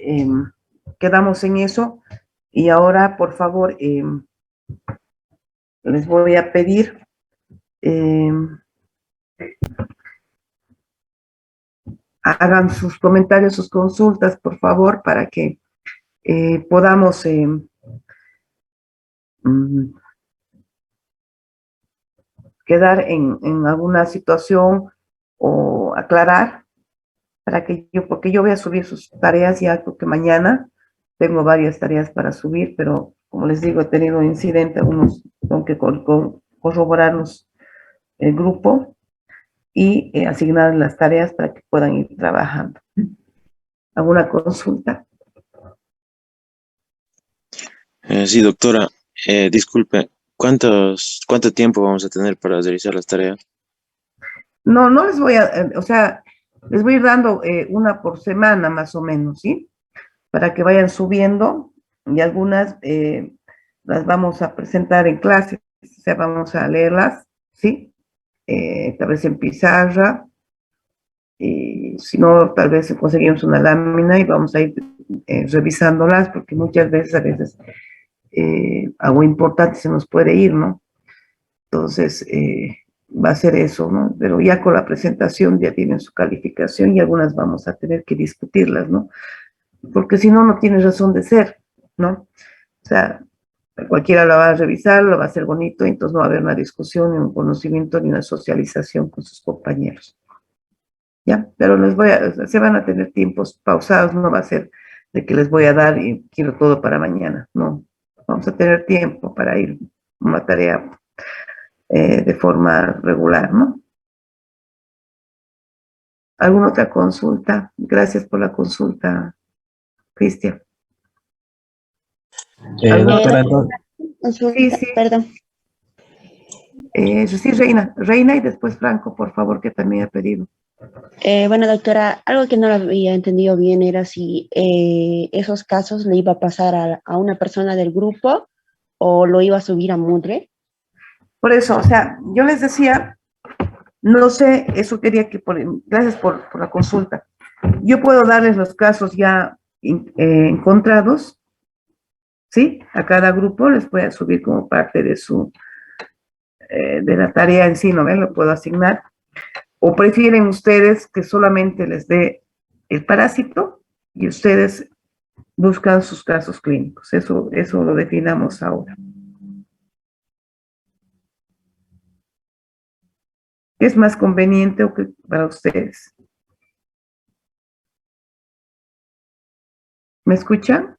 quedamos en eso y ahora, por favor, les voy a pedir hagan sus comentarios, sus consultas, por favor, para que podamos mm, quedar en alguna situación o aclarar para que porque yo voy a subir sus tareas ya, creo que mañana tengo varias tareas para subir, pero como les digo, he tenido un incidente, unos, tengo que corroborarnos el grupo y asignar las tareas para que puedan ir trabajando. ¿Alguna consulta? Sí, doctora, disculpe, ¿cuánto tiempo vamos a tener para realizar las tareas? No, no les voy a, o sea, les voy a ir dando una por semana más o menos, ¿sí? Para que vayan subiendo y algunas las vamos a presentar en clase, o sea, vamos a leerlas, ¿sí? Tal vez en pizarra, y si no, tal vez conseguimos una lámina y vamos a ir revisándolas, porque muchas veces, algo importante se nos puede ir, ¿no? Entonces, va a ser eso, ¿no? Pero ya con la presentación ya tienen su calificación y algunas vamos a tener que discutirlas, ¿no? Porque si no, no tiene razón de ser, ¿no? O sea, cualquiera la va a revisar, lo va a hacer bonito, entonces no va a haber una discusión, ni un conocimiento, ni una socialización con sus compañeros. ¿Ya? Pero se van a tener tiempos pausados, no va a ser de que les voy a dar y quiero todo para mañana, no. Vamos a tener tiempo para ir una tarea de forma regular, ¿no? ¿Alguna otra consulta? Gracias por la consulta, Cristian. ¿Alguna otra? Doctora, Sí, sí. perdón. Sí, Reina y después Franco, por favor, que también ha pedido. Bueno, doctora, algo que no lo había entendido bien era si esos casos le iba a pasar a una persona del grupo o lo iba a subir a Moodle. Por eso, o sea, yo les decía, no sé, eso quería que, gracias por la consulta. Yo puedo darles los casos ya encontrados, ¿sí? A cada grupo les voy a subir como parte de la tarea en sí, ¿no ven? Lo puedo asignar. ¿O prefieren ustedes que solamente les dé el parásito y ustedes buscan sus casos clínicos? Eso lo definamos ahora. ¿Qué es más conveniente para ustedes? ¿Me escuchan?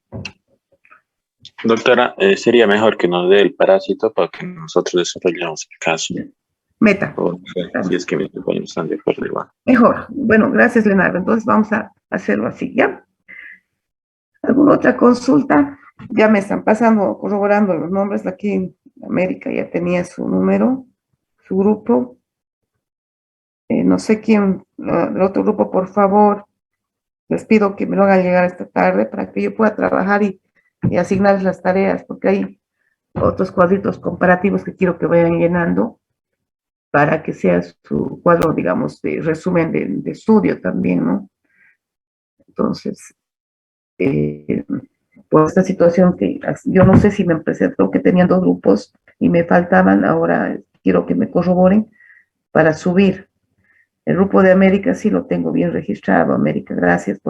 Doctora, sería mejor que nos dé el parásito para que nosotros desarrollemos el caso. Meta. O, si es que mis compañeros están de acuerdo igual. Mejor. Bueno, gracias, Leonardo. Entonces vamos a hacerlo así, ¿ya? ¿Alguna otra consulta? Ya me están pasando, corroborando los nombres. Aquí en América ya tenía su número, su grupo. No sé quién, el otro grupo, por favor, les pido que me lo hagan llegar esta tarde para que yo pueda trabajar y asignarles las tareas, porque hay otros cuadritos comparativos que quiero que vayan llenando para que sea su cuadro, digamos, de resumen de estudio también, ¿no? Entonces, por esta situación que yo no sé si me presentó que tenían dos grupos y me faltaban, ahora quiero que me corroboren para subir. El grupo de América sí lo tengo bien registrado, América, gracias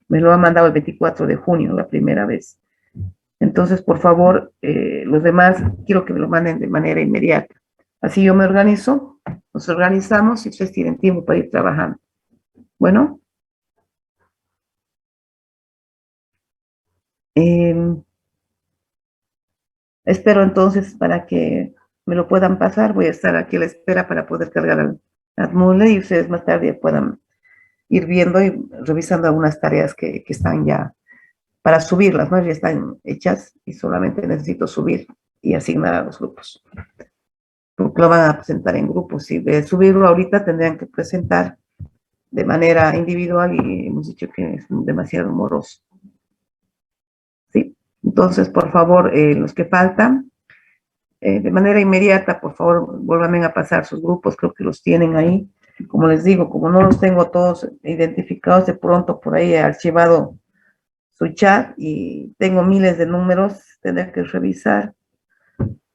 me lo ha mandado el 24 de junio, la primera vez. Entonces, por favor, los demás quiero que me lo manden de manera inmediata. Así yo me organizo, nos organizamos y ustedes tienen tiempo para ir trabajando. Bueno. Espero entonces para que me lo puedan pasar. Voy a estar aquí a la espera para poder cargar al Moodle y ustedes más tarde puedan ir viendo y revisando algunas tareas que están ya para subirlas, ¿no? Ya están hechas y solamente necesito subir y asignar a los grupos. Porque lo van a presentar en grupos. Si de subirlo ahorita tendrían que presentar de manera individual y hemos dicho que es demasiado moroso. ¿Sí? Entonces, por favor, los que faltan, de manera inmediata, por favor, vuelvan a pasar sus grupos, creo que los tienen ahí. Como les digo, como no los tengo todos identificados, de pronto por ahí he archivado su chat y tengo miles de números, tendré que revisar.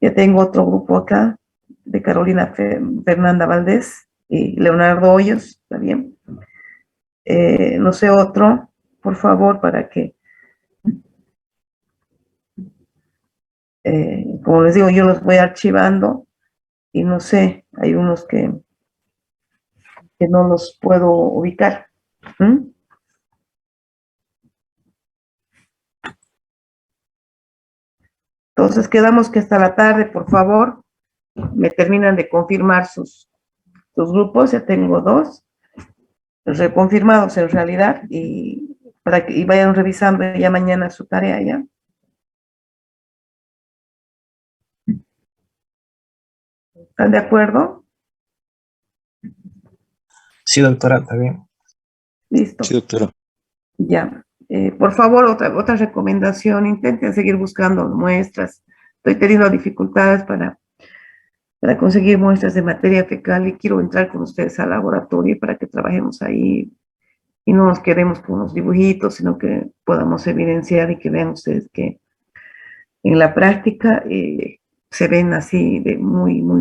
Ya tengo otro grupo acá, de Carolina Fernanda Valdés. y Leonardo Hoyos, ¿está bien? No sé, otro, por favor, para que, como les digo, yo los voy archivando y no sé, hay unos que no los puedo ubicar. ¿Mm? Entonces quedamos que hasta la tarde, por favor, me terminan de confirmar sus grupos, ya tengo 2 reconfirmados en realidad, y para que y vayan revisando ya mañana su tarea ya. ¿Están de acuerdo? Sí, doctora, está bien. Listo. Sí, doctora. Ya. Por favor, otra recomendación, intenten seguir buscando muestras. Estoy teniendo dificultades para conseguir muestras de materia fecal y quiero entrar con ustedes al laboratorio para que trabajemos ahí y no nos quedemos con los dibujitos, sino que podamos evidenciar y que vean ustedes que en la práctica se ven así de muy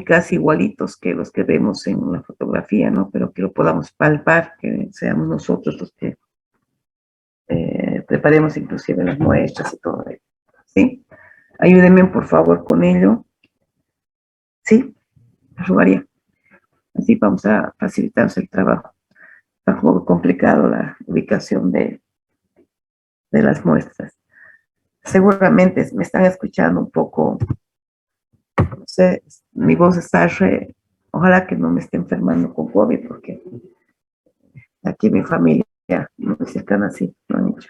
casi igualitos que los que vemos en la fotografía, ¿no? Pero que lo podamos palpar, que seamos nosotros los que preparemos inclusive las muestras y todo ello, ¿sí? Ayúdenme por favor con ello, ¿sí? Rogaría. Así vamos a facilitarnos el trabajo. Está un poco complicado la ubicación de las muestras. Seguramente me están escuchando un poco, no sé, mi voz está ojalá que no me esté enfermando con COVID, porque aquí mi familia no se están así, no han hecho.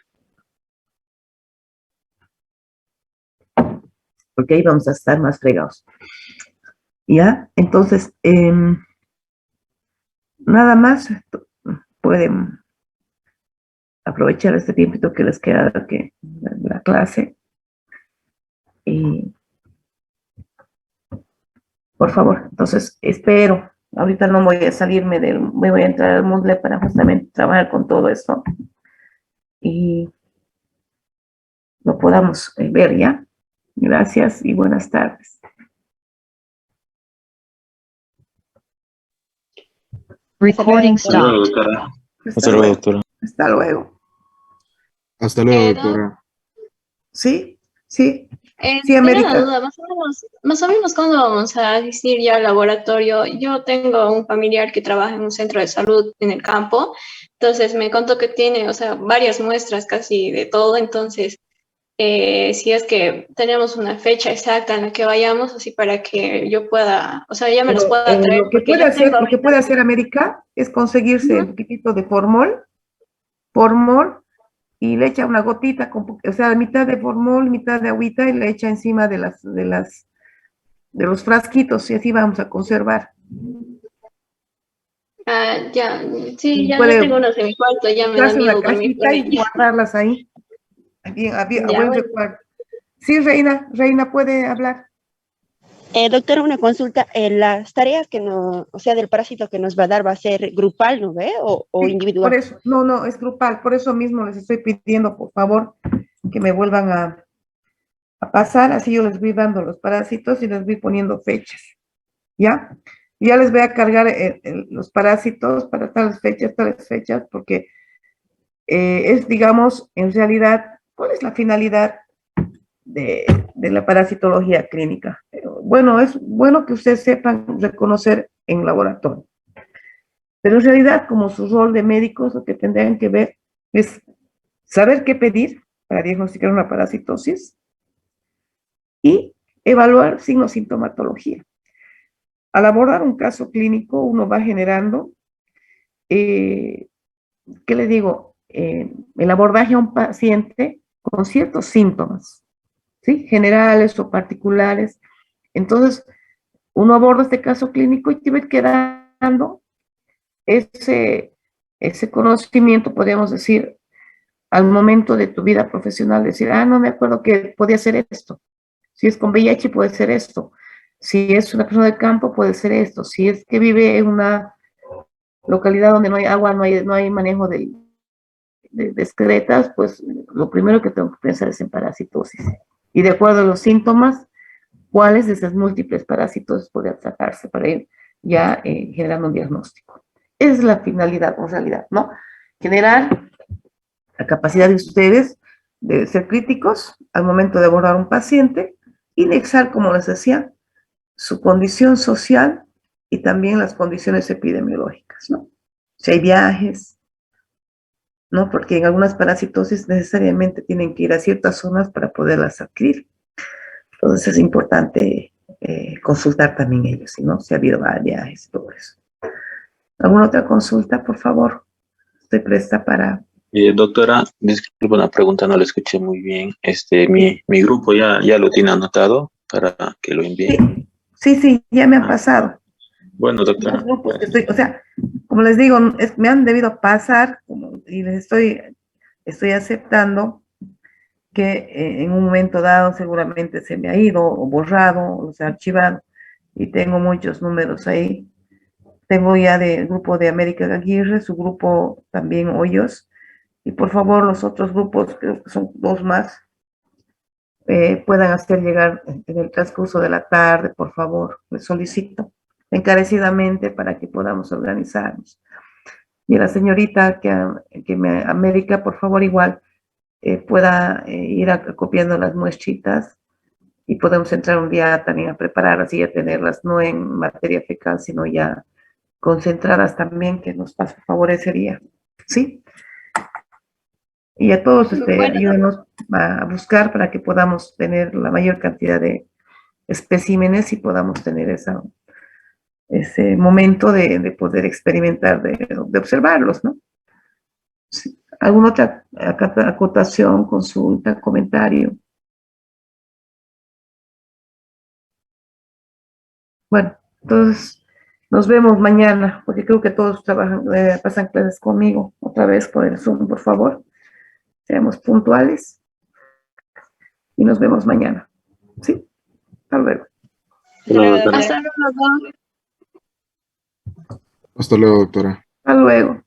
Porque ahí vamos a estar más fregados. ¿Ya? Entonces, nada más pueden aprovechar este tiempito que les queda de la clase. Y, por favor, entonces, espero. Ahorita no voy a salirme me voy a entrar al Moodle para justamente trabajar con todo esto. Y lo podamos ver ya. Gracias y buenas tardes. Recording Hasta luego, stopped. Hasta Hasta luego, luego. doctora. Hasta luego. Hasta luego, doctora. ¿Sí? ¿Sí? Sí, Tengo una América. duda, más o menos cuándo vamos a asistir ya al laboratorio. Yo tengo un familiar que trabaja en un centro de salud en el campo, entonces me contó que tiene, o sea, varias muestras casi de todo, entonces si es que tenemos una fecha exacta en la que vayamos, así para que yo pueda, o sea, ya me los Pero, pueda traer, lo que porque puede yo hacer, tengo lo que ahorita. puede hacer América es conseguirse un poquitito de formol, y le echa una gotita, o sea, mitad de formol, mitad de agüita, y le echa encima de los frasquitos, y así vamos a conservar. Ya, sí, Y ya puede tengo unos en mi cuarto, ya me da buscarse una miedo dormir con cajita y ellos. guardarlas ahí, a Ya, buen bueno. recuerdo. Sí, Reina puede hablar. Doctora, una consulta. Las tareas que no, o sea, del parásito que nos va a dar va a ser grupal, ¿no ve? O Sí, por individual. eso, no, es grupal, por eso mismo les estoy pidiendo, por favor, que me vuelvan a pasar, así yo les voy dando los parásitos y les voy poniendo fechas, ¿ya? Ya les voy a cargar los parásitos para tales fechas, porque es, digamos, en realidad, ¿cuál es la finalidad de la parasitología clínica? Bueno, es bueno que ustedes sepan reconocer en laboratorio. Pero en realidad, como su rol de médicos, lo que tendrían que ver es saber qué pedir para diagnosticar una parasitosis y evaluar signo-sintomatología. Al abordar un caso clínico, uno va generando, ¿qué le digo? El abordaje a un paciente con ciertos síntomas, ¿sí? Generales o particulares. Entonces, uno aborda este caso clínico y te va quedando ese conocimiento, podríamos decir, al momento de tu vida profesional, decir, no me acuerdo que podía ser esto. Si es con VIH, puede ser esto. Si es una persona de campo, puede ser esto. Si es que vive en una localidad donde no hay agua, no hay manejo de excretas, pues lo primero que tengo que pensar es en parasitosis. Y de acuerdo a los síntomas, cuáles de esos múltiples parásitos podría tratarse para ir ya generando un diagnóstico. Esa es la finalidad o realidad, ¿no? Generar la capacidad de ustedes de ser críticos al momento de abordar un paciente, indexar, como les decía, su condición social y también las condiciones epidemiológicas, ¿no? Si hay viajes, ¿no? Porque en algunas parasitosis necesariamente tienen que ir a ciertas zonas para poderlas adquirir. Entonces es importante consultar también ellos, ¿no? Si ha habido viajes y todo eso. ¿Alguna otra consulta, por favor? Estoy presta para... Doctora, disculpe una pregunta, no la escuché muy bien. Mi grupo ya lo tiene anotado para que lo envíe. Sí, ya me han pasado. Bueno, doctora. O sea, como les digo, me han debido pasar y les estoy aceptando que en un momento dado seguramente se me ha ido o borrado o se ha archivado y tengo muchos números ahí. Tengo ya del grupo de América Aguirre, su grupo también Hoyos, y por favor los otros grupos, creo que son 2 más, puedan hacer llegar en el transcurso de la tarde, por favor, les solicito encarecidamente para que podamos organizarnos. Y a la señorita América, por favor, igual pueda ir copiando las muestritas y podemos entrar un día también a prepararlas y a tenerlas no en materia fecal, sino ya concentradas también, que nos favorecería, ¿sí? Y a todos ayúdenos a buscar para que podamos tener la mayor cantidad de especímenes y podamos tener ese momento de poder experimentar, de observarlos, ¿no? Sí. ¿Alguna otra acotación, consulta, comentario? Bueno, entonces nos vemos mañana, porque creo que todos pasan clases conmigo, otra vez por el Zoom, por favor. Seamos puntuales y nos vemos mañana. ¿Sí? Hasta luego. Hasta luego. Hasta luego, doctora. Hasta luego.